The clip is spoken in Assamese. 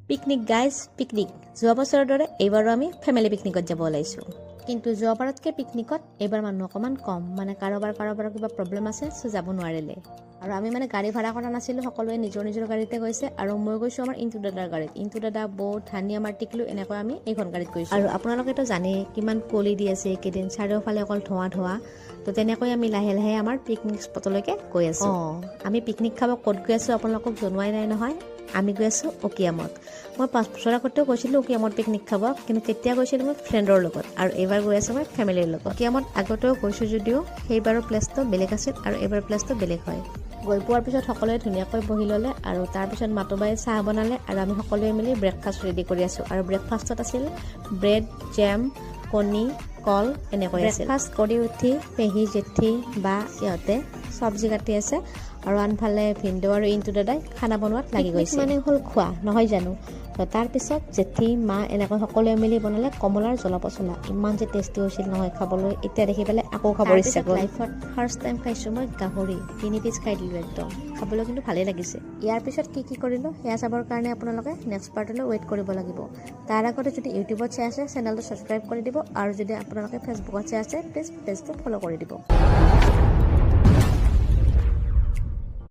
পিকনিক গাইজ পিকনিক যোৱা বছৰৰ দৰে এইবাৰো আমি ফেমিলি পিকনিকত যাব ওলাইছোঁ কিন্তু যোৱাবাৰতকৈ পিকনিকত এইবাৰ মানুহ অকণমান কম মানে কাৰোবাৰ কিবা প্ৰব্লেম আছে চ' যাব নোৱাৰিলে আৰু আমি মানে গাড়ী ভাড়া কৰা নাছিলোঁ সকলোৱে নিজৰ গাড়ীতে গৈছে আৰু মই গৈছোঁ আমাৰ ইণ্টু দাদাৰ গাড়ীত ইণ্টু দাদা বৌ ধানি আমাৰ টিকলো এনেকৈ আমি এইখন গাড়ীত গৈছোঁ আৰু আপোনালোকেতো জানেই কিমান কুঁৱলী দি আছে এইকেইদিন চাৰিওফালে অকল ধোঁৱা তো তেনেকৈ আমি লাহে লাহে আমাৰ পিকনিক স্পটলৈকে গৈ আছোঁ আমি পিকনিক খাব ক'ত গৈ আছোঁ আপোনালোকক জনোৱাই নাই নহয় আমি গৈ আছোঁ অকিয়ামত মই 5 বছৰ আগতেও গৈছিলোঁ অকিয়ামত পিকনিক খাব কিন্তু তেতিয়া গৈছিলোঁ মই ফ্ৰেণ্ডৰ লগত আৰু এইবাৰ গৈ আছোঁ মই ফেমিলিৰ লগত অকিয়ামত আগতেও গৈছোঁ যদিও সেইবাৰৰ প্লেচটো বেলেগ আছিল আৰু এইবাৰ প্লেচটো বেলেগ হয় গৈ পোৱাৰ পিছত সকলোৱে ধুনীয়াকৈ বহি ল'লে আৰু তাৰপিছত মাতুবাই চাহ বনালে আৰু আমি সকলোৱে মিলি ব্ৰেকফাষ্ট ৰেডি কৰি আছোঁ আৰু ব্ৰেকফাষ্টত আছিল ব্ৰেড জেম কণী কল এনেকৈ আছিল ব্ৰেকফাষ্ট কৰি উঠি পেহী জেঠি বা সিহঁতে চব্জি কাটি আছে আৰু আনফালে ভিনদেউ আৰু ইণ্টু দাদাই খানা বনোৱাত লাগি গৈছে মানে হ'ল খোৱা নহয় জানো তাৰপিছত জেঠি মা এনেকৈ সকলোৱে মিলি বনালে কমলাৰ জ্বলা পচলা ইমান যে টেষ্টি হৈছিল নহয় খাবলৈ এতিয়া দেখি পেলাই আকৌ খাবৰ ইচ্ছা গ'ল লাইফত ফাৰ্ষ্ট টাইম খাইছোঁ মই গাহৰি 3 পিচ খাই দিলোঁ একদম খাবলৈ কিন্তু ভালেই লাগিছে ইয়াৰ পিছত কি কৰিলোঁ সেয়া চাবৰ কাৰণে আপোনালোকে নেক্সট পাৰ্টলৈ ৱেইট কৰিব লাগিব তাৰ আগতে যদি ইউটিউবত চাই আছে চেনেলটো ছাবস্ক্ৰাইব কৰি দিব আৰু যদি আপোনালোকে ফেচবুকত চাই আছে প্লিজ পেজটো ফ'ল' কৰি দিব